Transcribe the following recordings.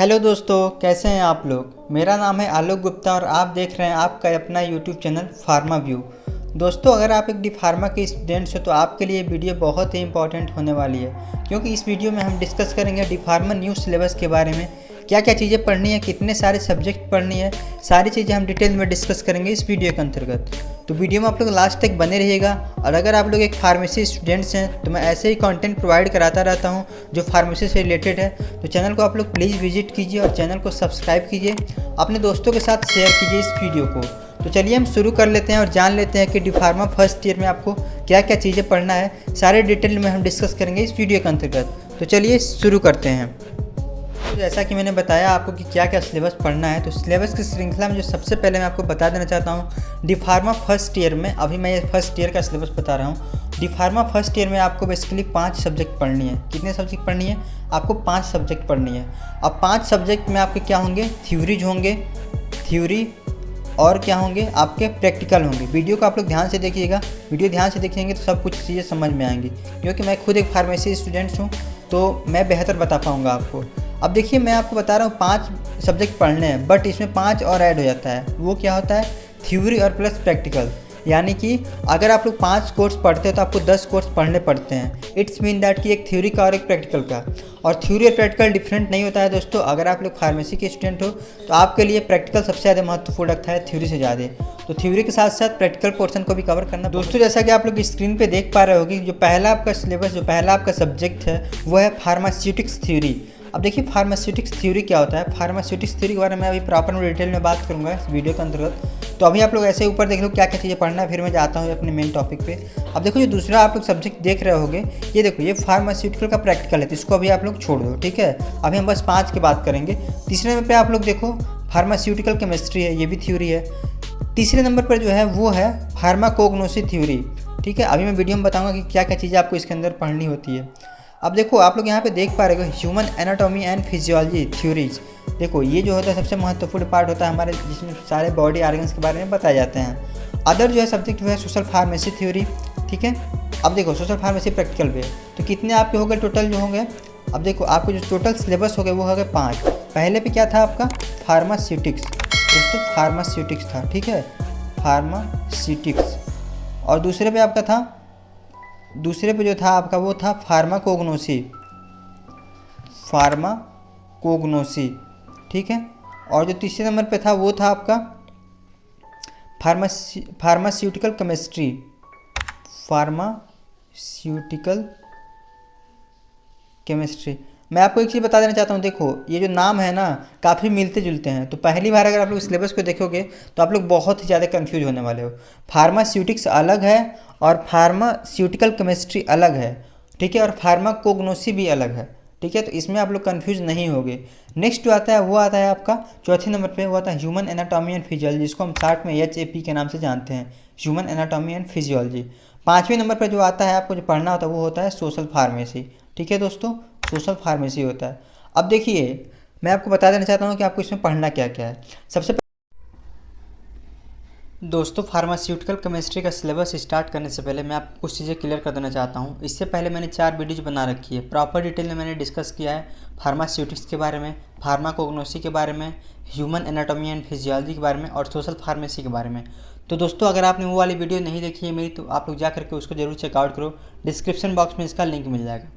Hello दोस्तों, कैसे हैं आप लोग। मेरा नाम है आलोक गुप्ता और आप देख रहे हैं आपका अपना यूट्यूब चैनल फार्मा व्यू। दोस्तों, अगर आप एक डी फार्मा के स्टूडेंट्स हो तो आपके लिए वीडियो बहुत ही इंपॉर्टेंट होने वाली है, क्योंकि इस वीडियो में हम डिस्कस करेंगे डी फार्मा न्यू सिलेबस के बारे में। क्या क्या चीज़ें पढ़नी है, कितने सारे सब्जेक्ट पढ़नी है, सारी चीज़ें हम डिटेल में डिस्कस करेंगे इस वीडियो के अंतर्गत। तो वीडियो में आप लोग लास्ट तक बने रहिएगा। और अगर आप लोग एक फार्मेसी स्टूडेंट्स हैं तो मैं ऐसे ही कंटेंट प्रोवाइड कराता रहता हूं जो फार्मेसी से रिलेटेड है। तो चैनल को आप लोग प्लीज़ विजिट कीजिए और चैनल को सब्सक्राइब कीजिए, अपने दोस्तों के साथ शेयर कीजिए इस वीडियो को। तो चलिए हम शुरू कर लेते हैं और जान लेते हैं कि डी फार्मा फर्स्ट ईयर में आपको क्या क्या चीज़ें पढ़ना है। सारे डिटेल में हम डिस्कस करेंगे इस वीडियो के अंतर्गत। तो चलिए शुरू करते हैं। तो जैसा कि मैंने बताया आपको कि क्या क्या सिलेबस पढ़ना है, तो सिलेबस की श्रृंखला में जो सबसे पहले मैं आपको बता देना चाहता हूँ, डी फार्मा फर्स्ट ईयर में, अभी मैं ये फर्स्ट ईयर का सिलेबस बता रहा हूँ। डी फार्मा फर्स्ट ईयर में आपको बेसिकली 5 सब्जेक्ट पढ़नी है। कितने सब्जेक्ट पढ़नी है? आपको 5 सब्जेक्ट पढ़नी है। अब 5 सब्जेक्ट में आपके क्या होंगे? थ्योरीज होंगे, थ्योरी और क्या होंगे? आपके प्रैक्टिकल होंगे। वीडियो को आप लोग ध्यान से देखिएगा, वीडियो ध्यान से देखेंगे तो सब कुछ चीज़ें समझ में आएंगी, क्योंकि मैं खुद एक फार्मेसी स्टूडेंट्स हूँ तो मैं बेहतर बता पाऊँगा आपको। अब देखिए, मैं आपको बता रहा हूँ 5 सब्जेक्ट पढ़ने हैं, बट इसमें 5 और ऐड हो जाता है। वो क्या होता है? थ्योरी और प्लस प्रैक्टिकल। यानी कि अगर आप लोग 5 कोर्स पढ़ते हो तो आपको 10 कोर्स पढ़ने पड़ते हैं। इट्स मीन दैट कि एक थ्योरी का और एक प्रैक्टिकल का। और थ्योरी और प्रैक्टिकल डिफरेंट नहीं होता है दोस्तों। अगर आप लोग फार्मेसी के स्टूडेंट हो तो आपके लिए प्रैक्टिकल सबसे ज़्यादा महत्वपूर्ण रखता है थ्योरी से ज़्यादा। तो थ्योरी के साथ साथ प्रैक्टिकल पोर्शन को भी कवर करना। दोस्तों, जैसा कि आप लोग स्क्रीन पे देख पा रहे होगी, जो पहला आपका सिलेबस, जो पहला आपका सब्जेक्ट है वो है फार्मास्यूटिक्स थ्योरी। अब देखिए, फार्मास्यूटिक्स थ्योरी क्या होता है। फार्मास्यूटिक्स थ्योरी के बारे में अभी प्रॉपर में डिटेल में बात करूंगा इस वीडियो के अंतर्गत। तो अभी आप लोग ऐसे ऊपर देख लो क्या क्या चीज़ें पढ़ना है, फिर मैं जाता हूँ अपने मेन टॉपिक पे। अब देखो, जो दूसरा आप लोग सब्जेक्ट देख रहे होगे, ये देखो, ये फार्मास्यूटिकल का प्रैक्टिकल है, तो इसको अभी आप लोग छोड़ दो, ठीक है। अभी हम बस 5 की बात करेंगे। तीसरे नंबर पर आप लोग देखो, फार्मास्यूटिकल केमिस्ट्री है, ये भी थ्योरी है। तीसरे नंबर पर जो है वो है फार्माकोग्नोसी थ्योरी, ठीक है। अभी मैं वीडियो में बताऊँगा कि क्या क्या चीज़ें आपको इसके अंदर पढ़नी होती है। अब देखो, आप लोग यहाँ पे देख पा रहे हो human anatomy and physiology theories. देखो, ये जो होता है सबसे महत्वपूर्ण पार्ट होता है हमारे, जिसमें सारे बॉडी ऑर्गन्स के बारे में बताए जाते हैं। अदर जो है सब्जेक्ट जो है सोशल फार्मेसी थ्योरी, ठीक है। अब देखो, सोशल फार्मेसी प्रैक्टिकल पे तो कितने आपके हो गए टोटल जो होंगे। अब देखो, आपको जो टोटल सिलेबस हो गए वो हो गए 5। पहले पे क्या था आपका? फार्मास्यूटिक्स। दोस्तों, फार्मास्यूटिक्स था, ठीक है, फार्मास्यूटिक्स। और दूसरे पे आपका था, दूसरे पे जो था आपका वो था फार्माकोग्नोसी, फार्माकोग्नोसी, ठीक है। और जो तीसरे नंबर पे था वो था आपका फार्मास्यूटिकल केमिस्ट्री, फार्मास्यूटिकल केमिस्ट्री। मैं आपको एक चीज़ बता देना चाहता हूँ, देखो ये जो नाम है ना, काफ़ी मिलते जुलते हैं। तो पहली बार अगर आप लोग सिलेबस को देखोगे तो आप लोग बहुत ही ज़्यादा कंफ्यूज होने वाले हो। फार्मास्यूटिक्स अलग है और फार्मास्यूटिकल केमिस्ट्री अलग है, ठीक है, और फार्माकोग्नोसी भी अलग है, ठीक है। तो इसमें आप लोग कंफ्यूज नहीं होगे। नेक्स्ट जो आता है वो आता है आपका चौथे नंबर पे, वो आता है ह्यूमन एनाटॉमी एंड फिजियोलॉजी, जिसको हम शॉर्ट में HAP के नाम से जानते हैं, ह्यूमन एनाटॉमी एंड फिजियोलॉजी। 5वें नंबर पर जो आता है आपको जो पढ़ना होता है वो होता है सोशल फार्मेसी, ठीक है दोस्तों, सोशल फार्मेसी होता है। अब देखिए, मैं आपको बता देना चाहता हूँ कि आपको इसमें पढ़ना क्या क्या है। सबसे दोस्तों, फार्मास्यूटिकल केमिस्ट्री का सिलेबस स्टार्ट करने से पहले मैं आपको कुछ चीज़ें क्लियर कर देना चाहता हूँ। इससे पहले मैंने 4 वीडियोज बना रखी है, प्रॉपर डिटेल में मैंने डिस्कस किया है फार्मास्यूटिक्स के बारे में, फार्माकोग्नोसी के बारे में, ह्यूमन एनाटॉमी एंड फिजियोलॉजी के बारे में और सोशल फार्मेसी के बारे में। तो दोस्तों, अगर आपने वो वाली वीडियो नहीं देखी है मेरी, तो आप लोग जा करके उसको जरूर चेकआउट करो, डिस्क्रिप्शन बॉक्स में इसका लिंक मिल जाएगा।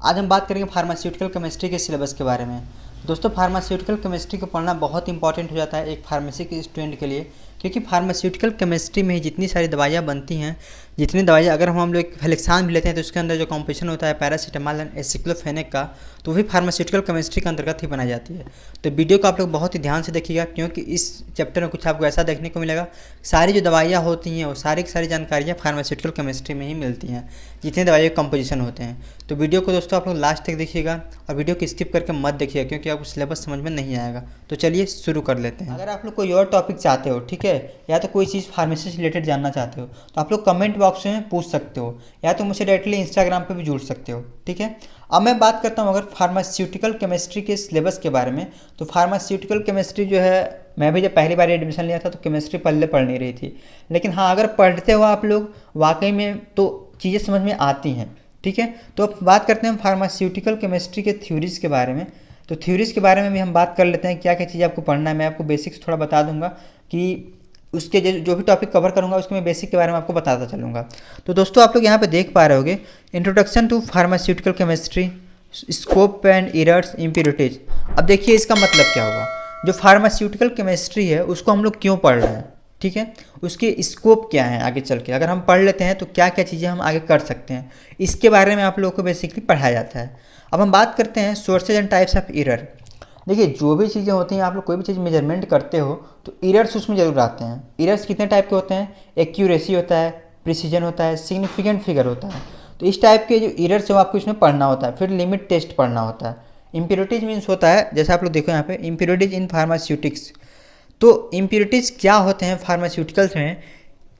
आज हम बात करेंगे फार्मास्यूटिकल केमिस्ट्री के सिलेबस के बारे में। दोस्तों, फार्मास्यूटिकल केमिस्ट्री को पढ़ना बहुत इंपॉर्टेंट हो जाता है एक फार्मेसी के स्टूडेंट के लिए, क्योंकि फार्मास्यूटिकल केमिस्ट्री में ही जितनी सारी दवाइयाँ बनती हैं, जितनी दवाइयाँ, अगर हम लोग फ्लेक्सान भी लेते हैं तो उसके अंदर जो कॉम्पोजिशन होता है पैरासीटामोल एंड एसिक्लोफेनेक का, तो वही फार्मास्यूटिकल केमिस्ट्री के अंतर्गत ही बनाई जाती है। तो वीडियो को आप लोग बहुत ही ध्यान से देखिएगा, क्योंकि इस चैप्टर में कुछ आपको ऐसा देखने को मिलेगा, सारी जो दवाइयाँ होती हैं वो सारी की सारी जानकारियाँ फार्मास्यूटिकल केमिस्ट्री में ही मिलती हैं, जितनी दवाइयों के कॉम्पोजिशन होते हैं। तो वीडियो को दोस्तों आप लोग लास्ट तक देखिएगा और वीडियो को स्किप करके मत देखिएगा, क्योंकि आपको सिलेबस समझ में नहीं आएगा। तो चलिए शुरू कर लेते हैं। अगर आप लोग कोई और टॉपिक चाहते हो, ठीक है, या तो कोई चीज़ फार्मेसी से रिलेटेड जानना चाहते हो, तो आप लोग कमेंट बॉक्स में पूछ सकते हो, या तो मुझसे डायरेक्टली इंस्टाग्राम पे भी जुड़ सकते हो, ठीक है। अब मैं बात करता हूँ अगर फार्मास्यूटिकल केमिस्ट्री के सिलेबस के बारे में। तो फार्मास्यूटिकल केमिस्ट्री जो है, मैं भी जब पहली बार एडमिशन लिया था तो केमिस्ट्री पढ़ नहीं रही थी, लेकिन हाँ, अगर पढ़ते हो आप लोग वाकई में तो चीज़ें समझ में आती हैं, ठीक है। तो अब बात करते हैं फार्मास्यूटिकल केमिस्ट्री के थ्योरीज़ के बारे में। तो थ्योरीज के बारे में भी हम बात कर लेते हैं, क्या क्या चीज़ आपको पढ़ना है। मैं आपको बेसिक्स थोड़ा बता दूंगा कि उसके जो भी टॉपिक कवर करूंगा उसके मैं बेसिक के बारे में आपको बताता चलूँगा। तो दोस्तों आप लोग यहाँ पे देख पा रहे होगे, introduction to pharmaceutical chemistry, scope and errors, impurities. अब देखिए इसका मतलब क्या होगा। जो फार्मास्यूटिकल केमिस्ट्री है उसको हम लोग क्यों पढ़ रहे हैं, ठीक है, उसके स्कोप क्या है आगे चल के, अगर हम पढ़ लेते हैं तो क्या क्या चीज़ें हम आगे कर सकते हैं, इसके बारे में आप लोगों को बेसिकली पढ़ाया जाता है। अब हम बात करते हैं sources and types of error. देखिए जो भी चीज़ें होती हैं, आप लोग कोई भी चीज़ मेजरमेंट करते हो तो एरर्स उसमें ज़रूर आते हैं। एरर्स कितने टाइप के होते हैं, एक्यूरेसी होता है, प्रिसीजन होता है, सिग्निफिकेंट फिगर होता है। तो इस टाइप के जो एरर्स है वो आपको इसमें पढ़ना होता है। फिर लिमिट टेस्ट पढ़ना होता है। इम्प्योरिटीज मीन्स होता है, जैसे आप लोग देखो यहाँ पे, इम्प्योरिटीज इन फार्मास्यूटिक्स। तो इम्प्योरिटीज़ क्या होते हैं फार्मास्यूटिकल्स में,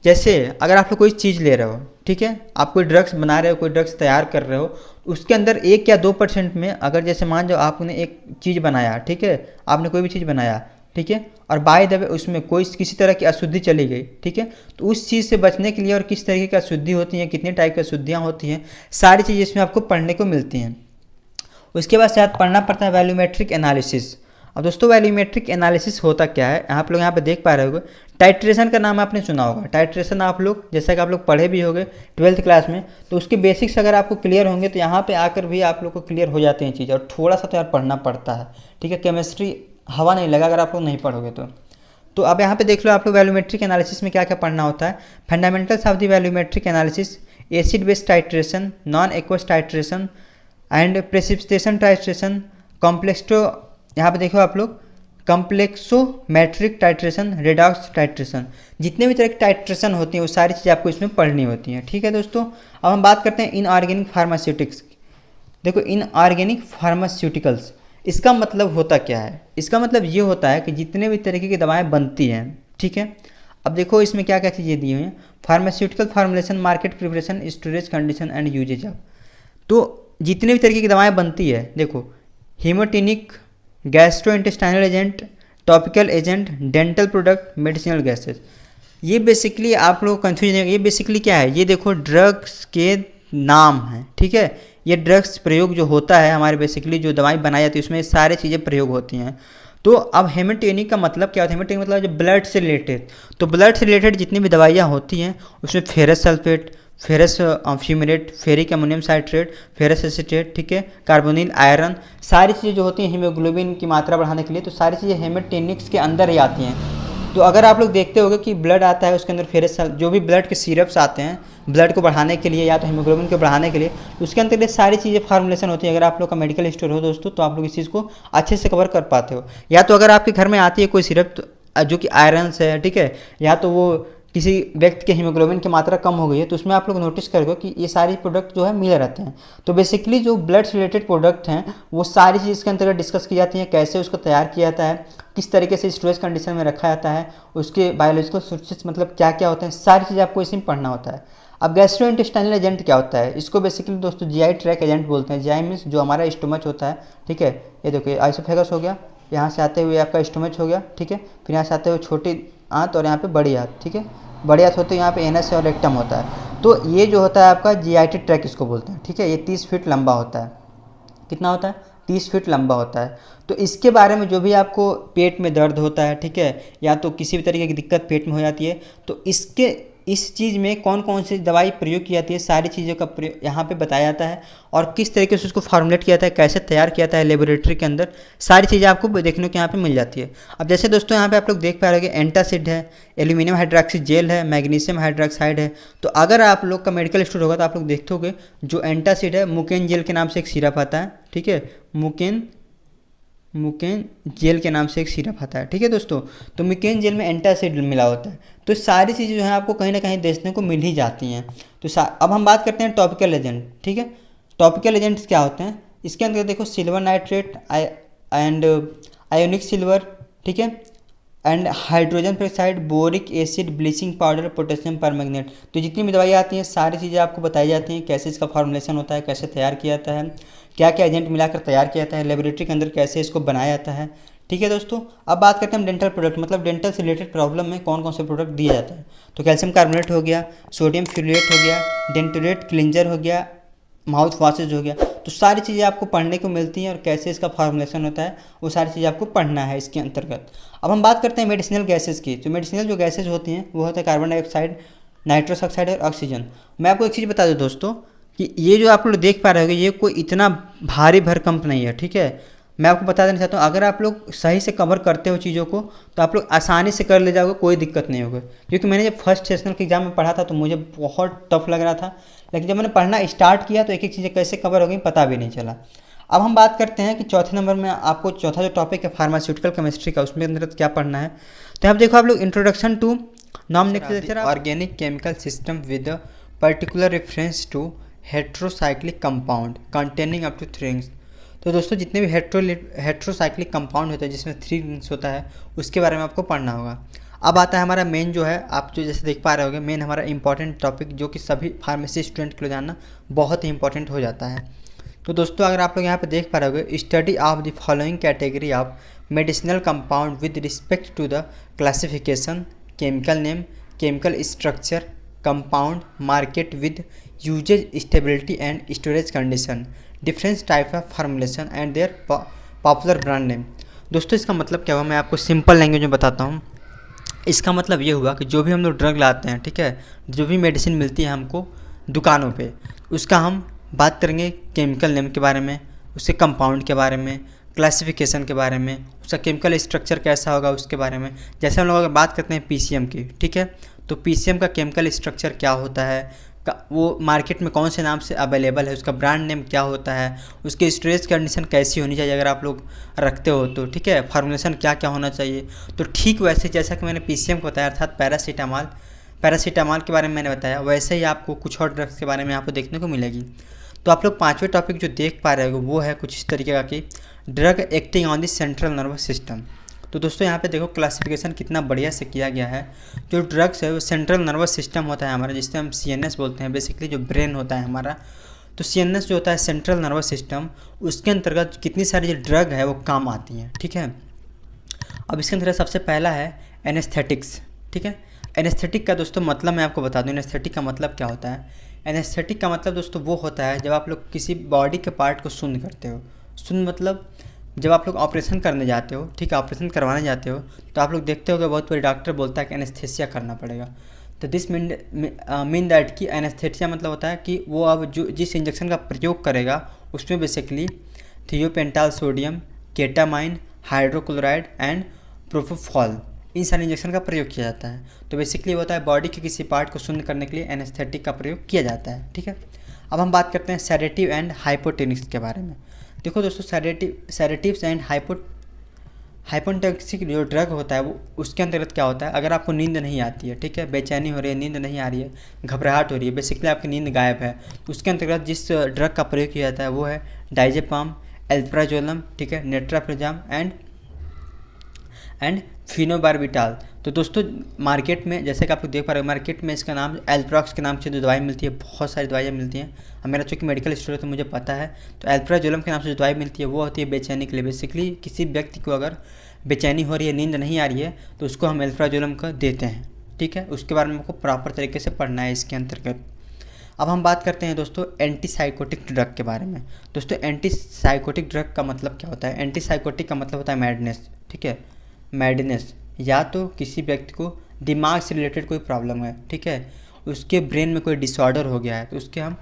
जैसे अगर आप लोग कोई चीज़ ले रहे हो, ठीक है, आप कोई ड्रग्स बना रहे हो, कोई ड्रग्स तैयार कर रहे हो, उसके अंदर 1 या 2% में, अगर जैसे मान जाओ आपने एक चीज़ बनाया, ठीक है, आपने कोई भी चीज़ बनाया, ठीक है, और बाय द वे उसमें कोई किसी तरह की अशुद्धि चली गई, ठीक है, तो उस चीज़ से बचने के लिए और किस तरीके की अशुद्धि होती हैं, कितने टाइप की अशुद्धियाँ होती हैं, सारी चीज़ें इसमें आपको पढ़ने को मिलती हैं। उसके बाद शायद पढ़ना पड़ता है वैल्यूमेट्रिक एनालिसिस। अब दोस्तों वैल्यूमेट्रिक एनालिसिस होता क्या है, आप लोग यहाँ पे देख पा रहे होगे, टाइट्रेशन का नाम आपने सुना होगा। टाइट्रेशन आप लोग, जैसा कि आप लोग पढ़े भी होंगे 12th क्लास में, तो उसके बेसिक्स अगर आपको क्लियर होंगे तो यहाँ पे आकर भी आप लोग को क्लियर हो जाते हैं चीज़, और थोड़ा सा तो यार पढ़ना पड़ता है, ठीक है, केमिस्ट्री हवा नहीं लगा अगर आप लोग नहीं पढ़ोगे तो अब यहाँ पे देख लो आप लोग वैल्यूमेट्रिक एनालिसिस में क्या क्या पढ़ना होता है। Fundamentals of the volumetric analysis, acid base titration, non aqueous titration and precipitation titration, complexo, यहाँ पे देखो आप लोग, कॉम्प्लेक्सोमेट्रिक टाइट्रेशन, रेडॉक्स टाइट्रेशन, जितने भी तरह की टाइट्रेशन होती हैं वो सारी चीज़ें आपको इसमें पढ़नी होती हैं, ठीक है दोस्तों। अब हम बात करते हैं इनऑर्गेनिक फार्मास्यूटिक्स। देखो इनऑर्गेनिक फार्मास्यूटिकल्स, इसका मतलब होता क्या है, इसका मतलब ये होता है कि जितने भी तरीके की दवाएं बनती हैं, ठीक है। अब देखो इसमें क्या क्या चीज़ें दी हुई हैं, pharmaceutical formulation, market preparation, storage condition and usages of. तो जितने भी तरीके की दवाएं बनती है, देखो haematinic, gastrointestinal agent, topical agent, dental product, medicinal gases, ये बेसिकली आप लोग कन्फ्यूज नहीं, ये बेसिकली क्या है, ये देखो ड्रग्स के नाम हैं, ठीक है। ये ड्रग्स प्रयोग जो होता है हमारे, बेसिकली जो दवाई बनाई जाती है उसमें सारी चीज़ें प्रयोग होती हैं। तो अब हेमेटोनिक का मतलब क्या होता है, हेमेटोनिक मतलब जो ब्लड से रिलेटेड, तो ब्लड से रिलेटेड जितनी भी दवाइयाँ होती हैं उसमें ferrous sulphate, ferrous fumarate, ferric ammonium citrate, ferrous acetate, ठीक है, कार्बोनिल, आयरन, सारी चीज़ें जो होती हैं हीमोग्लोबिन की मात्रा बढ़ाने के लिए, तो सारी चीज़ें हेमेटोनिक्स के अंदर ही आती हैं। तो अगर आप लोग देखते होगे कि ब्लड आता है उसके अंदर फेरस, जो भी ब्लड के सिरप्स आते हैं ब्लड को बढ़ाने के लिए या तो हीमोग्लोबिन को बढ़ाने के लिए, तो उसके अंदर ये सारी चीज़ें फार्मुलेशन होती है। अगर आप लोग का मेडिकल स्टोर हो दोस्तों तो आप लोग इस चीज़ को अच्छे से कवर कर पाते हो। या तो अगर आपके घर में आती है कोई सिरप जो कि आयरन से है, ठीक है, या तो वो किसी व्यक्ति के हीमोग्लोबिन की मात्रा कम हो गई है, तो उसमें आप लोग नोटिस करोगे कि ये सारी प्रोडक्ट जो है मिल रहते हैं। तो बेसिकली जो ब्लड से रिलेटेड प्रोडक्ट हैं वो सारी चीज़ इसके अंतर्गत डिस्कस की जाती हैं, कैसे उसको तैयार किया जाता है, किस तरीके से स्टोरेज कंडीशन में रखा जाता है, उसके बायोलॉजिकल सोर्सेस मतलब क्या क्या होते हैं, सारी चीज़ आपको इसमें पढ़ना होता है। अब गैस्ट्रोइंटेस्टाइनल एजेंट क्या होता है, इसको बेसिकली दोस्तों जीआई ट्रैक एजेंट बोलते हैं। जीआई मीन्स जो हमारा स्टोमच होता है, ठीक है, ये देखो आइसोफेगस हो गया, यहाँ से आते हुए आपका स्टोमच हो गया, ठीक है, फिर यहाँ से आते हुए छोटी आंत और यहाँ पे बड़ी आंत, ठीक है, बड़ी आंत होते हैं यहाँ पे एनएस और रेक्टम होता है। तो ये जो होता है आपका जीआईटी ट्रैक इसको बोलते हैं, ठीक है। ये 30 फीट लंबा होता है। कितना होता है, 30 फीट लंबा होता है। तो इसके बारे में जो भी आपको पेट में दर्द होता है, ठीक है, या तो किसी भी तरीके की दिक्कत पेट में हो जाती है, तो इस चीज़ में कौन कौन सी दवाई प्रयोग की जाती है, सारी चीज़ों का प्रयोग यहाँ पे बताया जाता है, और किस तरीके से उसको फार्मुलेट किया जाता है, कैसे तैयार किया जाता है लेबोरेटरी के अंदर, सारी चीज़ें आपको देखने को यहाँ पे मिल जाती है। अब जैसे दोस्तों यहाँ पे आप लोग देख पा रहे हैं एंटासिड है, एल्यूमिनियम हाइड्रोक्सी जेल है, मैग्नीशियम हाइड्रोक्साइड है। तो अगर आप लोग का मेडिकल स्टोर होगा तो आप लोग देखते होगे जो एंटासिड है, मुकेन जेल के नाम से एक सिरप आता है, ठीक है, मुकेन जेल के नाम से एक सिरप आता है, ठीक है दोस्तों। तो मुकेन जेल में एंटासिड मिला होता है। तो सारी चीज़ें जो है आपको कहीं ना कहीं देखने को मिल ही जाती हैं। तो अब हम बात करते हैं टॉपिकल एजेंट, ठीक है। टॉपिकल एजेंट्स क्या होते हैं, इसके अंदर देखो silver nitrate and ionic silver, ठीक है, and hydrogen peroxide, boric acid, bleaching powder, potassium permanganate. तो जितनी भी दवाइयाँ आती हैं सारी चीज़ें आपको बताई जाती हैं, कैसे इसका फॉर्मुलेशन होता है, कैसे तैयार किया जाता है, क्या क्या एजेंट मिलाकर तैयार किया जाता है, लेबोरेटरी के अंदर कैसे इसको बनाया जाता है, ठीक है दोस्तों। अब बात करते हैं हम डेंटल प्रोडक्ट, मतलब डेंटल से रिलेटेड प्रॉब्लम में कौन कौन से प्रोडक्ट दिए जाते हैं। तो कैल्शियम कार्बोनेट हो गया, सोडियम फ्यूरिएट हो गया, डेंटोरेट क्लिंजर हो गया, माउथ वॉशेज हो गया। तो सारी चीज़ें आपको पढ़ने को मिलती हैं और कैसे इसका फॉर्मुलेशन होता है वो सारी चीज़ें आपको पढ़ना है इसके अंतर्गत। अब हम बात करते हैं मेडिसिनल गैसेज़ की। तो मेडिसिनल जो गैसेज होती हैं वो होता है कार्बन डाइऑक्साइड, नाइट्रस ऑक्साइड और ऑक्सीजन। मैं आपको एक चीज़ बता दूं दोस्तों कि ये जो आप लोग देख पा रहे होंगे ये कोई इतना भारी भरकम नहीं है, ठीक है। मैं आपको बता देना चाहता हूँ, अगर आप लोग सही से कवर करते हो चीज़ों को तो आप लोग आसानी से कर ले जाओगे, कोई दिक्कत नहीं होगा। क्योंकि मैंने जब फर्स्ट सेशनल के एग्जाम में पढ़ा था तो मुझे बहुत टफ लग रहा था, लेकिन जब मैंने पढ़ना स्टार्ट किया तो एक एक चीज़ें कैसे कवर हो गई पता भी नहीं चला। अब हम बात करते हैं कि चौथे नंबर में आपको चौथा जो टॉपिक है फार्मास्यूटिकल केमिस्ट्री का, उसमें अंदर क्या पढ़ना है। तो आप देखो आप लोग introduction to nomenclature organic chemical system with particular reference to heterocyclic compound containing up to 3 rings. तो दोस्तों जितने भी हेट्रोसाइक्लिक कंपाउंड होते हैं जिसमें 3 रिंग्स होता है उसके बारे में आपको पढ़ना होगा। अब आता है हमारा मेन जो है, आप जो जैसे देख पा रहे होगे मेन हमारा इंपॉर्टेंट टॉपिक जो कि सभी फार्मेसी स्टूडेंट के लिए जानना बहुत ही इंपॉर्टेंट हो जाता है। तो दोस्तों अगर आप लोग यहाँ पे देख पा रहे होगे, study of the following category of medicinal compound with respect to the classification, chemical name, chemical structure, compound, market with uses, stability and storage condition, difference type of formulation and their popular brand name. दोस्तों इसका मतलब क्या हुआ, मैं आपको simple language में बताता हूँ। इसका मतलब ये हुआ कि जो भी हम लोग ड्रग लाते हैं, ठीक है, जो भी मेडिसिन मिलती है हमको दुकानों पे, उसका हम बात करेंगे केमिकल नेम के बारे में, उसके कंपाउंड के बारे में, क्लासिफिकेशन के बारे में, उसका केमिकल स्ट्रक्चर कैसा होगा उसके बारे में। जैसे हम लोग अगर बात करते हैं पीसीएम की, ठीक है, तो पीसीएम का केमिकल स्ट्रक्चर क्या होता है, वो मार्केट में कौन से नाम से अवेलेबल है, उसका ब्रांड नेम क्या होता है, उसकी स्टोरेज कंडीशन कैसी होनी चाहिए अगर आप लोग रखते हो तो, ठीक है, फार्मूलेशन क्या क्या होना चाहिए। तो ठीक वैसे जैसा कि मैंने पीसीएम को बताया अर्थात पैरासीटामॉल के बारे में मैंने बताया, वैसे ही आपको कुछ और ड्रग्स के बारे में आपको देखने को मिलेगी। तो आप लोग पाँचवें टॉपिक जो देख पा रहे हो वो है कुछ इस तरीके का कि drug acting on the central nervous system. तो दोस्तों यहाँ पे देखो क्लासिफिकेशन कितना बढ़िया से किया गया है। जो ड्रग्स है वो सेंट्रल नर्वस सिस्टम होता है हमारा, जिससे हम सीएनएस बोलते हैं, बेसिकली जो ब्रेन होता है हमारा। तो सीएनएस जो होता है सेंट्रल नर्वस सिस्टम, उसके अंतर्गत कितनी सारी जो ड्रग है वो काम आती हैं, ठीक है। अब इसके अंतर्गत सबसे पहला है एनेस्थेटिक्स, ठीक है। एनेस्थेटिक का दोस्तों मतलब मैं आपको बता दूं, एनेस्थेटिक का मतलब क्या होता है। एनेस्थेटिक का मतलब दोस्तों वो होता है जब आप लोग किसी बॉडी के पार्ट को शून्य करते हो। शून्य मतलब जब आप लोग ऑपरेशन करने जाते हो, ठीक है, ऑपरेशन करवाने जाते हो, तो आप लोग देखते हो कि बहुत बड़े डॉक्टर बोलता है कि एनेस्थेसिया करना पड़ेगा। तो दिस मीन दैट कि एनेस्थेसिया मतलब होता है कि वो अब जो जिस इंजेक्शन का प्रयोग करेगा उसमें basically thiopental sodium, ketamine, hydrochloride and propofol, इन सारे इंजेक्शन का प्रयोग किया जाता है। तो बेसिकली होता है बॉडी के किसी पार्ट को शून्य करने के लिए एनेस्थेटिक का प्रयोग किया जाता है, ठीक है। अब हम बात करते हैं सेडेटिव एंड हाइपोटेनिक्स के बारे में। देखो दोस्तों सेडेटिव्स एंड हाइपोटेक्सिक जो ड्रग होता है वो उसके अंतर्गत क्या होता है, अगर आपको नींद नहीं आती है, ठीक है, बेचैनी हो रही है, नींद नहीं आ रही है, घबराहट हो रही है, बेसिकली आपकी नींद गायब है, तो उसके अंतर्गत जिस ड्रग का प्रयोग किया जाता है वो है डाइजेपाम, एल्प्राजोलम, ठीक है, नेट्राप्रोजाम एंड फिनोबार्बिटाल। तो दोस्तों मार्केट में जैसे कि आप लोग देख पा रहे हो, मार्केट में इसका नाम एल्प्रॉक्स के नाम से जो दवाई मिलती है, बहुत सारी दवाइयाँ मिलती हैं। अब मेरा चूँकि मेडिकल स्टोर है तो मुझे पता है। तो एल्प्राजोलम के नाम से जो दवाई मिलती है वो होती है बेचैनी के लिए। बेसिकली किसी व्यक्ति को अगर बेचैनी हो रही है, नींद नहीं आ रही है, तो उसको हम एल्प्राजोलम का देते हैं, ठीक है। उसके बारे में आपको प्रॉपर तरीके से पढ़ना है इसके अंतर्गत। अब हम बात करते हैं दोस्तों एंटीसाइकोटिक ड्रग के बारे में। दोस्तों एंटीसाइकोटिक ड्रग का मतलब क्या होता है। एंटीसाइकोटिक का मतलब होता है मैडनेस, ठीक है, मैडनेस, या तो किसी व्यक्ति को दिमाग से रिलेटेड कोई प्रॉब्लम है, ठीक है, उसके ब्रेन में कोई डिसऑर्डर हो गया है, तो उसके हम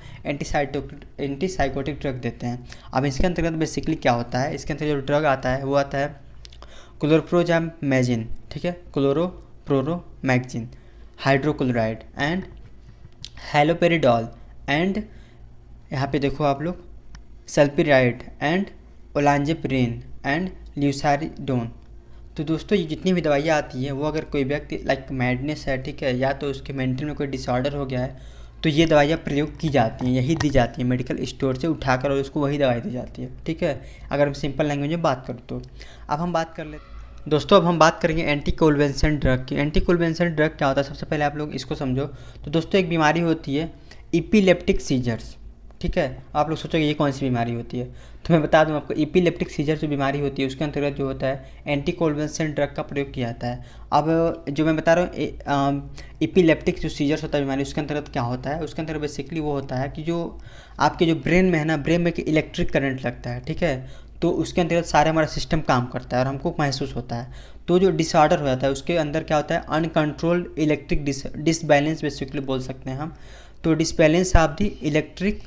एंटीसाइकोटिक ड्रग देते हैं। अब इसके अंतर्गत बेसिकली क्या होता है, इसके अंतर्गत जो ड्रग आता है वो आता है क्लोरोप्रोजामैजिन, ठीक है, क्लोरोप्रोरोमैगजिन, हाइड्रोक्लोराइड एंड हैलोपेरिडॉल एंड यहाँ पे देखो आप लोग सल्पिराइड एंड ओलांजेपिरिन एंड ल्यूसारिडोन। तो दोस्तों ये जितनी भी दवाइयाँ आती हैं वो अगर कोई व्यक्ति लाइक मैडनेस है, ठीक है, या तो उसके मेंटल में कोई डिसऑर्डर हो गया है, तो ये दवाइयाँ प्रयोग की जाती हैं, यही दी जाती है मेडिकल स्टोर से उठाकर और उसको वही दवाई दी जाती है, ठीक है, अगर हम सिंपल लैंग्वेज में बात करूँ तो। अब हम बात कर लेते दोस्तों, अब हम बात करेंगे एंटीकोलवेंसेंट ड्रग की। एंटीकोलवेंसेंट ड्रग क्या होता है, सबसे पहले आप लोग इसको समझो। तो दोस्तों एक बीमारी होती है इपीलेप्टिक सीजर्स, ठीक है। आप लोग सोचोगे ये कौन सी बीमारी होती है, तो मैं बता दूं आपको, इपिलेप्टिक सीजर जो बीमारी होती है उसके अंतर्गत जो होता है एंटीकोन्वल्सेंट ड्रग का प्रयोग किया जाता है। अब जो मैं बता रहा हूँ इपिलेप्टिक जो सीजर्स होता है बीमारी, उसके अंतर्गत क्या होता है, उसके अंतर्गत बेसिकली वो होता है कि जो आपके जो ब्रेन में है ना, ब्रेन में कि इलेक्ट्रिक करंट लगता है, ठीक है, तो उसके अंतर्गत सारे हमारा सिस्टम काम करता है और हमको महसूस होता है। तो जो डिसऑर्डर हो जाता है उसके अंदर क्या होता है, अनकंट्रोल्ड इलेक्ट्रिक डिसबैलेंस बेसिकली बोल सकते हैं हम। तो डिसबैलेंस ऑफ द इलेक्ट्रिक,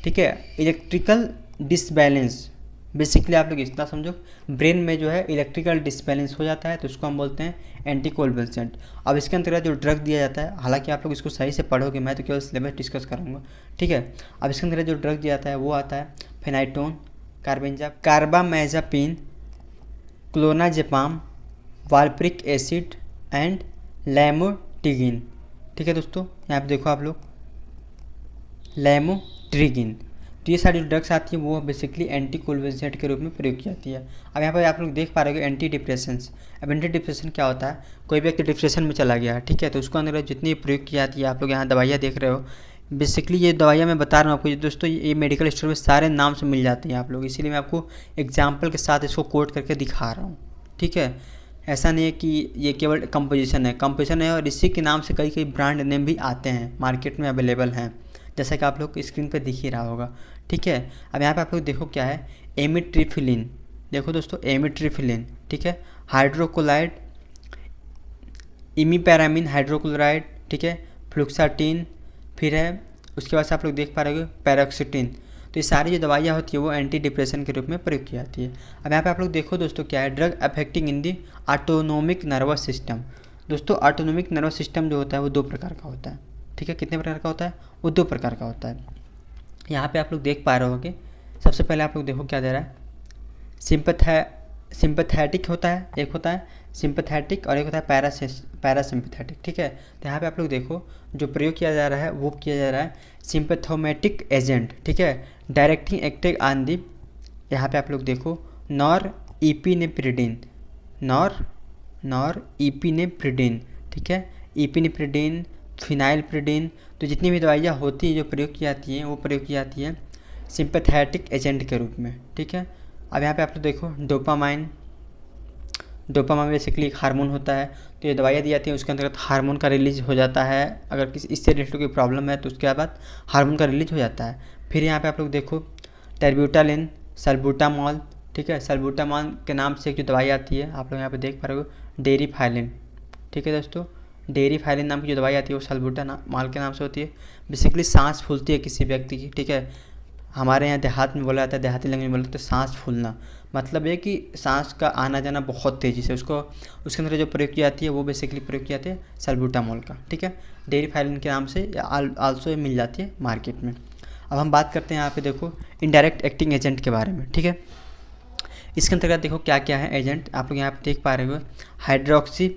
ठीक है, इलेक्ट्रिकल डिसबैलेंस, बेसिकली आप लोग इतना समझो, ब्रेन में जो है इलेक्ट्रिकल डिसबैलेंस हो जाता है तो उसको हम बोलते हैं एंटीकोन्वल्सेंट। अब इसके अंतर्गत जो ड्रग दिया जाता है, हालांकि आप लोग इसको सही से पढ़ोगे, मैं तो केवल सिलेबस डिस्कस करूँगा, ठीक है। अब इसके अंतर्गत जो ड्रग दिया जाता है वो आता है फेनाइटोन, कार्बामेज़ापिन, क्लोनाजेपाम, वाल्प्रिक एसिड एंड लैमोट्रिगिन, ठीक है दोस्तों। यहाँ पे देखो आप लोग लैमोट्रिगिन, तो ये सारी जो ड्रग्स आती है वो बेसिकली एंटीकोन्वल्सेंट के रूप में प्रयोग की जाती है। अब यहाँ पर आप लोग देख पा रहे हो एंटी डिप्रेशंस। अब एंटी डिप्रेशन क्या होता है, कोई व्यक्ति डिप्रेशन में चला गया, ठीक है, तो उसको अंदर जितनी प्रयोग की जाती है, आप लोग यहाँ दवाइयाँ देख रहे हो, बेसिकली ये दवाइयाँ मैं बता रहा हूँ आपको दोस्तों, ये मेडिकल स्टोर में सारे नाम से मिल जाती हैं आप लोग, इसीलिए मैं आपको एग्जाम्पल के साथ इसको कोट करके दिखा रहा हूँ, ठीक है। ऐसा नहीं है कि ये केवल कंपोजिशन है और इसी के नाम से कई कई ब्रांड नेम भी आते हैं, मार्केट में अवेलेबल हैं, जैसा कि आप लोग स्क्रीन पे दिख ही रहा होगा, ठीक है। अब यहाँ पे आप लोग देखो क्या है, एमिट्रिफिलिन, देखो दोस्तों एमिट्रिफिलिन, ठीक है, हाइड्रोकोलाइड, इमीपैरामिन हाइड्रोक्लोराइड, ठीक है, फ्लुक्साटिन, फिर है उसके बाद से आप लोग देख पा रहे हो पैरोक्सिटिन। तो ये सारी जो दवाइयाँ होती है वो एंटी डिप्रेशन के रूप में प्रयोग की जाती है। अब यहाँ पे आप लोग देखो दोस्तों क्या है, ड्रग अफेक्टिंग इन दी ऑटोनोमिक नर्वस सिस्टम। दोस्तों ऑटोनोमिक नर्वस सिस्टम जो होता है वो दो प्रकार का होता है, ठीक है। कितने प्रकार का होता है, वो दो प्रकार का होता है। यहाँ पे आप लोग देख पा रहे होगे, सबसे पहले आप लोग देखो क्या दे रहा है, सिंपैथेटिक होता है, एक होता है सिंपैथेटिक और एक होता है पैरासिम्पैथेटिक, ठीक है। तो यहाँ पे आप लोग देखो जो प्रयोग किया जा रहा है वो किया जा रहा है सिंपैथोमेटिक एजेंट, ठीक है, डायरेक्टिंग एक्टिंग ऑन दी, यहाँ पे आप लोग देखो नॉर इपिनेफ्रिडिन, नॉर इपिनेफ्रिडिन, ठीक है, इपिनेफ्रिडिन, फिनाइलफ्रिडिन, तो जितनी भी दवाइयाँ होती हैं जो प्रयोग की जाती हैं वो प्रयोग की जाती है सिंपैथेटिक एजेंट के रूप में, ठीक है। अब यहाँ पे आप लोग देखो डोपामाइन बेसिकली एक हार्मोन होता है, तो ये दवाइयाँ दी जाती हैं उसके अंतर्गत हार्मोन का रिलीज हो जाता है, अगर किसी इससे रिलेटेड कोई प्रॉब्लम है तो उसके बाद हार्मोन का रिलीज हो जाता है। फिर यहाँ पे आप लोग देखो टेरब्यूटालिन, सल्बूटामॉल, ठीक है, सल्बूटामॉल के नाम से एक जो दवाई आती है आप लोग यहाँ पे देख पा रहे हो डेरिफाइलिन, ठीक है दोस्तों, डेरिफाइलिन नाम की जो दवाई आती है वो सल्बूटामॉल के नाम से होती है। बेसिकली सांस फूलती है किसी व्यक्ति की, ठीक है, हमारे यहाँ देहात में बोला जाता है, देहाती लैंग्वेज में बोला जाता है सांस फूलना, मतलब ये कि सांस का आना जाना बहुत तेज़ी से, उसको उसके अंदर जो प्रयोग की जाती है वो बेसिकली प्रयोग की जाती है सल्बूटामॉल का, ठीक है, डेरिफाइलिन के नाम से आल्सो मिल जाती है मार्केट में। अब हम बात करते हैं यहाँ पे देखो इनडायरेक्ट एक्टिंग एजेंट के बारे में, ठीक है। इसके अंतर्गत देखो क्या क्या है एजेंट, आप लोग यहाँ पे देख पा रहे हो हाइड्रोक्सी,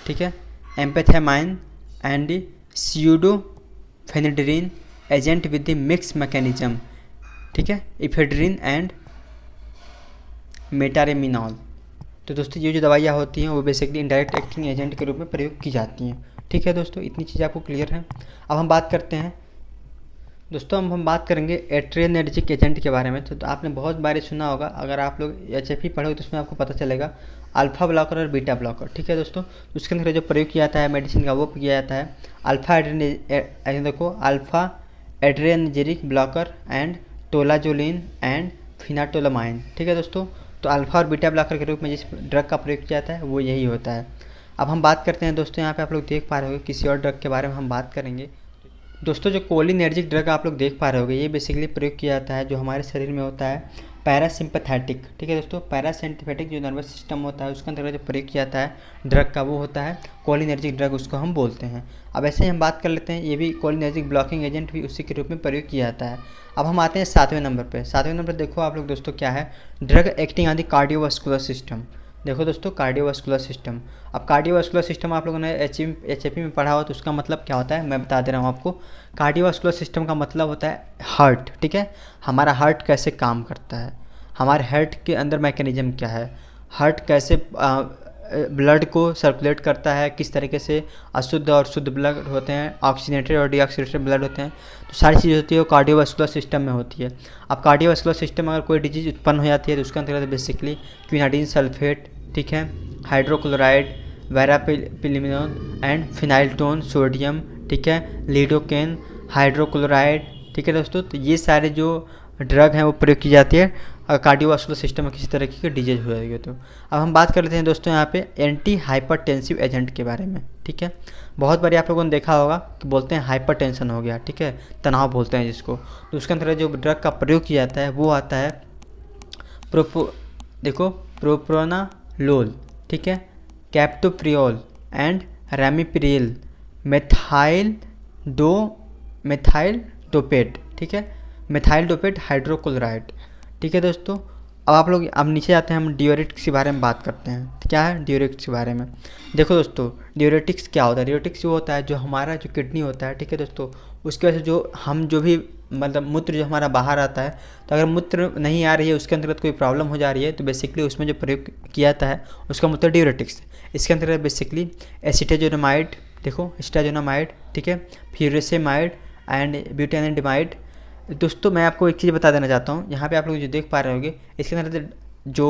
ठीक है, amphetamine and pseudoephedrine agent with the mix mechanism, ठीक है, इफेड्रिन एंड मेटारेमिनॉल। तो दोस्तों ये जो दवाइयाँ होती हैं वो बेसिकली इनडायरेक्ट एक्टिंग एजेंट के रूप में प्रयोग की जाती हैं, ठीक है दोस्तों, इतनी चीज़ आपको क्लियर है। अब हम बात करते हैं दोस्तों, हम बात करेंगे एड्रेनर्जिक एजेंट के बारे में। तो आपने बहुत बार सुना होगा, अगर आप लोग HFE पढ़ोगे तो उसमें आपको पता चलेगा अल्फ़ा ब्लॉकर और बीटा ब्लॉकर, ठीक है दोस्तों। उसके अंदर जो प्रयोग किया जाता है मेडिसिन का वो किया जाता है alpha adrenergic blocker and tolazoline and phentolamine, ठीक है दोस्तों। तो अल्फ़ा और बीटा ब्लॉकर के रूप में जिस ड्रग का प्रयोग किया जाता है वो यही होता है। अब हम बात करते हैं दोस्तों, यहाँ पे आप लोग देख पा रहे होंगे किसी और ड्रग के बारे में हम बात करेंगे दोस्तों। जो कोलिनर्जिक ड्रग आप लोग देख पा रहे होंगे ये बेसिकली प्रयोग किया जाता है जो हमारे शरीर में होता है पैरासिम्पैथेटिक, ठीक है दोस्तों, पैरासिम्पैथेटिक जो नर्वस सिस्टम होता है उसके अंतर्गत जो प्रयोग किया जाता है ड्रग का वो होता है कोलिनर्जिक ड्रग, उसको हम बोलते हैं। अब ऐसे ही हम बात कर लेते हैं, ये भी कोलिनर्जिक ब्लॉकिंग एजेंट भी उसी के रूप में प्रयोग किया जाता है। अब हम आते हैं 7वें नंबर पे। 7वें नंबर देखो आप लोग दोस्तों क्या है, drug acting on the cardiovascular system. देखो दोस्तों कार्डियोवास्कुलर सिस्टम, अब कार्डियोवास्कुलर सिस्टम आप लोगों ने HFE में पढ़ा हो तो उसका मतलब क्या होता है मैं बता दे रहा हूँ आपको। कार्डियोवास्कुलर सिस्टम का मतलब होता है हार्ट, ठीक है, हमारा हार्ट कैसे काम करता है, हमारे हार्ट के अंदर मैकेनिज्म क्या है, हार्ट कैसे ब्लड को सर्कुलेट करता है, किस तरीके से अशुद्ध और शुद्ध ब्लड होते हैं, ऑक्सीजनेटेड और डीऑक्सीजनेटेड ब्लड होते हैं, तो सारी चीज़ होती है वो कार्डियोवास्कुलर सिस्टम में होती है। अब कार्डियोवास्कुलर सिस्टम में अगर कोई डिजीज उत्पन्न हो जाती है तो उसका अंतर्गत बेसिकली क्विनाडिन सल्फेट, ठीक है, हाइड्रोक्लोराइड, वेरापिलिमिनोन एंड फिनाइलटोन सोडियम, ठीक है, लिडोकेन, हाइड्रोक्लोराइड, ठीक है दोस्तों। तो ये सारे जो ड्रग हैं वो प्रयोग की जाती है कार्डियोवास्कुलर सिस्टम में किसी तरह की डिजीज हो जाएगी। तो अब हम बात कर लेते हैं दोस्तों यहाँ पे एंटी हाइपरटेंसिव एजेंट के बारे में, ठीक है। बहुत बार आप लोगों ने देखा होगा कि बोलते हैं हाइपरटेंशन हो गया, ठीक है, तनाव बोलते हैं जिसको, तो उसके अंदर जो ड्रग का प्रयोग किया जाता है वो आता है प्रोप्रानालोल, ठीक है, कैप्टोप्रियोल एंड रैमिप्रिल, मेथाइल डोपेट, ठीक है, मेथाइल डोपेट हाइड्रोक्लोराइड, ठीक है दोस्तों। अब नीचे जाते हैं, हम डियूरेटिक्स के बारे में बात करते हैं। तो क्या है डियूरेटिक्स के बारे में? देखो दोस्तों, डियूरेटिक्स क्या होता है? डियूरेटिक्स वो होता है जो हमारा जो किडनी होता है, ठीक है दोस्तों, उसकी वजह से जो भी मतलब मूत्र जो हमारा बाहर आता है, तो अगर मूत्र नहीं आ रही है, उसके अंतर्गत कोई प्रॉब्लम हो जा रही है, तो बेसिकली उसमें जो प्रयोग किया जाता है उसका मतलब डियूरेटिक्स। इसके अंतर्गत बेसिकली एसिटाजोनामाइड, देखो एसिटाजोनामाइड, ठीक है, फ्यूरेसेमाइड एंड ब्यूटानिडामाइड। दोस्तों मैं आपको एक चीज़ बता देना चाहता हूँ, यहाँ पे आप लोग जो देख पा रहे होंगे, इसके अंदर जो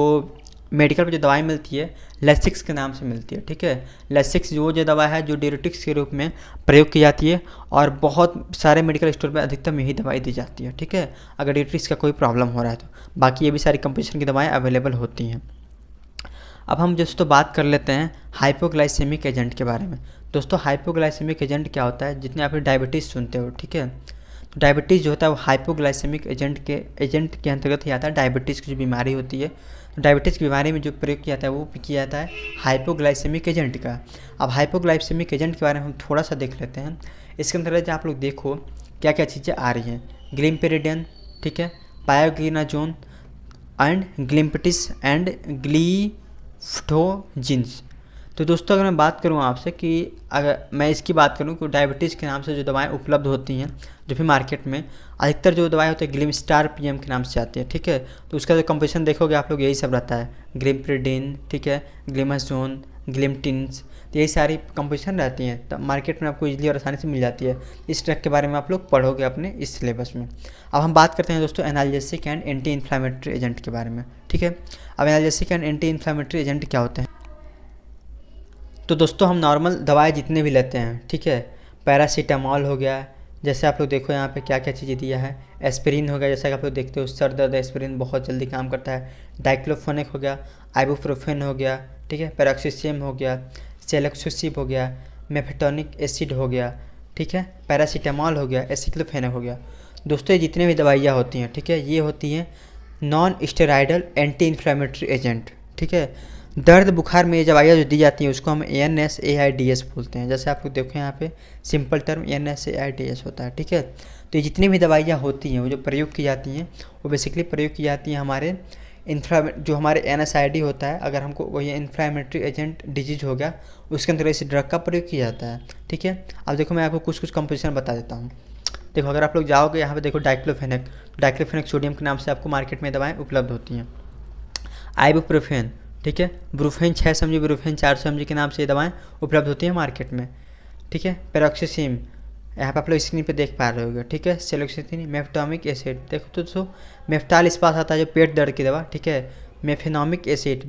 मेडिकल पे जो दवाई मिलती है लेसिक्स के नाम से मिलती है, ठीक है। लेसिक्स जो दवा है जो डियूरेटिक्स के रूप में प्रयोग की जाती है और बहुत सारे मेडिकल स्टोर पे अधिकतम यही दवाई दी जाती है, ठीक है, अगर डियूरेटिक्स का कोई प्रॉब्लम हो रहा है तो। बाकी ये भी सारी कंपटीशन की दवाएँ अवेलेबल होती हैं। अब हम दोस्तों बात कर लेते हैं हाइपोग्लाइसेमिक एजेंट के बारे में। दोस्तों हाइपोग्लाइसेमिक एजेंट क्या होता है? जितने आप डायबिटीज़ सुनते हो, ठीक है, तो डायबिटीज़ जो होता है वो हाइपोग्लाइसेमिक एजेंट के अंतर्गत ही आता है। डायबिटीज़ की जो बीमारी होती है, तो डायबिटीज़ की बीमारी में जो प्रयोग किया जाता है वो किया जाता है हाइपोग्लाइसेमिक एजेंट का। अब हाइपोग्लाइसेमिक एजेंट के बारे में हम थोड़ा सा देख लेते हैं। इसके अंतर्गत आप लोग देखो क्या क्या चीज़ें आ रही हैं, ग्लिम्पेरिडन, ठीक है, पायोग्लिनाजोन एंड ग्लिम्पटिस एंड ग्लीफ्टोजिन्स। तो दोस्तों अगर मैं बात करूं आपसे कि अगर मैं इसकी बात करूं कि डायबिटीज़ के नाम से जो दवाएं उपलब्ध होती हैं जो भी मार्केट में, अधिकतर जो दवाएं होती है ग्लिमस्टार पीएम के नाम से आती है, ठीक है। तो उसका जो कंपोजिशन देखोगे आप लोग यही सब रहता है, ग्लिम्प्रिडिन, ठीक है, ग्लिमाजोन, ग्लिम्टिन्स, तो यही सारी कंपोजिशन रहती हैं। तो मार्केट में आपको इजीली और आसानी से मिल जाती है। इस ड्रग के बारे में आप लोग पढ़ोगे अपने इस सिलेबस में। अब हम बात करते हैं दोस्तों analgesic and anti inflammatory agent के बारे में, ठीक है। अब analgesic and anti inflammatory agent क्या होते हैं? तो दोस्तों हम नॉर्मल दवाएं जितने भी लेते हैं, ठीक है, पैरासीटामॉल हो गया, जैसे आप लोग देखो यहाँ पे क्या क्या चीज़ें दिया है, एस्पिरिन हो गया, जैसा कि आप लोग देखते हो सर दर्द एस्पिरिन बहुत जल्दी काम करता है, डाइक्लोफेनेक हो गया, आइबुप्रोफेन हो गया, ठीक है, पेरोक्सिसिम हो गया, सेलेक्सोसिब हो गया, मेफेटोनिक एसिड हो गया, ठीक है, पैरासीटामॉल हो गया, एसिक्लोफेनेक हो गया। दोस्तों ये जितने भी दवाइयाँ होती हैं, ठीक है, ये होती हैं non steroidal anti inflammatory agent, ठीक है। दर्द बुखार में ये दवाइयाँ जो दी जाती हैं उसको हम ANSAIDs बोलते हैं। जैसे आप लोग देखो यहाँ पे सिंपल टर्म ANSAIDs होता है, ठीक है। तो ये जितनी भी दवाइयाँ होती हैं वो जो प्रयोग की जाती हैं वो बेसिकली प्रयोग की जाती हैं हमारे जो हमारे NSAID होता है, अगर हमको कोई इन्फ्लामेटरी एजेंट डिजीज हो गया उसके अंदर इस ड्रग का प्रयोग किया जाता है, ठीक है। अब देखो मैं आपको कुछ कुछ कंपोजिशन बता देता हूँ। देखो अगर आप लोग जाओगे यहाँ पे देखो डाइक्लोफेनेक सोडियम के नाम से आपको मार्केट में दवाएँ उपलब्ध होती हैं। आइबुप्रोफेन, ठीक है, ब्रूफेन 600 mg, ब्रूफेन 400 mg के नाम से ये दवाएं उपलब्ध होती हैं मार्केट में, ठीक है। पेरोक्सिसिम यहाँ पे आप लोग स्क्रीन पे देख पा रहे होगे, ठीक है, सेलोक्सिथिन, मेफ्टामिक एसिड, देखो तो दोस्तों मेफ्टाल इस पास आता है जो पेट दर्द की दवा, ठीक है, मेफेनॉमिक एसिड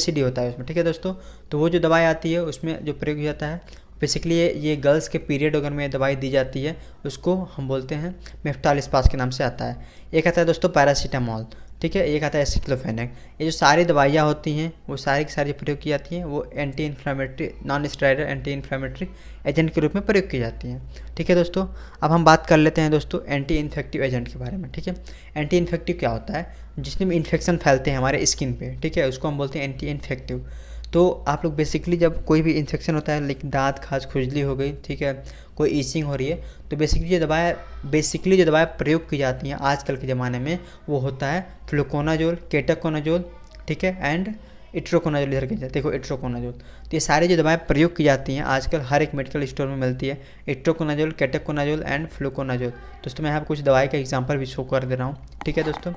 ही होता है उसमें, ठीक है दोस्तों। तो वो जो दवाई आती है उसमें जो प्रयोग किया जाता है बेसिकली ये गर्ल्स के पीरियड अगर में दवाई दी जाती है उसको हम बोलते हैं मेफ्टाल इस्पास के नाम से आता है। एक आता है दोस्तों पैरासीटामॉल, ठीक है, एक आता है एसिक्लोफेनेक। ये जो सारी दवाइयाँ होती हैं वो सारी की सारी प्रयोग की जाती हैं, वो anti inflammatory non steroidal anti inflammatory agent के रूप में प्रयोग की जाती हैं, ठीक है दोस्तों। अब हम बात कर लेते हैं दोस्तों एंटी इन्फेक्टिव एजेंट के बारे में, ठीक है। एंटी इन्फेक्टिव क्या होता है? जितने भी इन्फेक्शन फैलते हैं हमारे स्किन पे, ठीक है, उसको हम बोलते हैं एंटी इन्फेक्टिव। तो आप लोग बेसिकली जब कोई भी इन्फेक्शन होता है, लाइक दांत खाज खुजली हो गई, ठीक है, कोई ईचिंग हो रही है, तो बेसिकली जो दवाएं प्रयोग की जाती हैं आजकल के ज़माने में वो होता है फ्लुकोनाजोल, केटाकोनाजोल, ठीक है, एंड इट्रोकोनाजोल। इधर के देखो इट्रोकोनाजोल। तो ये सारी जो दवाएं प्रयोग की जाती हैं आजकल हर एक मेडिकल स्टोर में मिलती है, इट्रोकोनाजोल, केटाकोनाजोल एंड फ्लुकोनाजोल। दोस्तों मैं यहाँ पर कुछ दवाई का एग्जाम्पल भी शो कर दे रहा हूँ, ठीक है दोस्तों।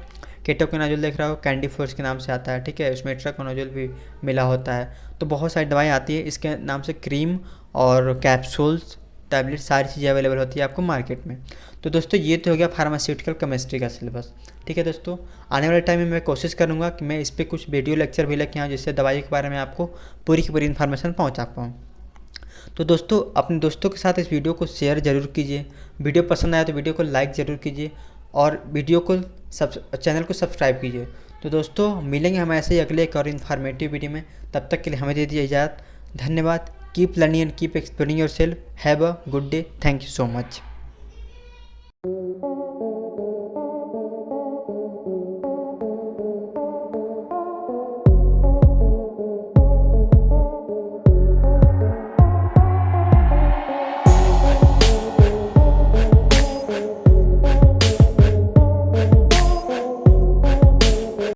केटोकोनाजोल देख रहा हो, कैंडी फोर्स के नाम से आता है, ठीक है, उसमें इट्राकोनाजोल भी मिला होता है। तो बहुत सारी दवाएं आती है इसके नाम से, क्रीम और कैप्सूल्स, टैबलेट, सारी चीज़ें अवेलेबल होती है आपको मार्केट में। तो दोस्तों ये तो हो गया फार्मास्यूटिकल केमिस्ट्री का सिलेबस, ठीक है दोस्तों। आने वाले टाइम में मैं कोशिश करूँगा कि मैं इस पर कुछ वीडियो लेक्चर भी लेके आऊँ, जिससे दवाई के बारे में आपको पूरी की पूरी इन्फॉर्मेशन पहुँचा पाऊँ। तो दोस्तों अपने दोस्तों के साथ इस वीडियो को शेयर ज़रूर कीजिए, वीडियो पसंद आया तो वीडियो को लाइक ज़रूर कीजिए और वीडियो को चैनल को सब्सक्राइब कीजिए। तो दोस्तों मिलेंगे हम ऐसे ही अगले एक और इन्फॉर्मेटिव वीडियो में, तब तक के लिए हमें दे दीजिए इजाज़त। धन्यवाद। Keep learning and keep exploring your self. Have a good day. Thank you so much.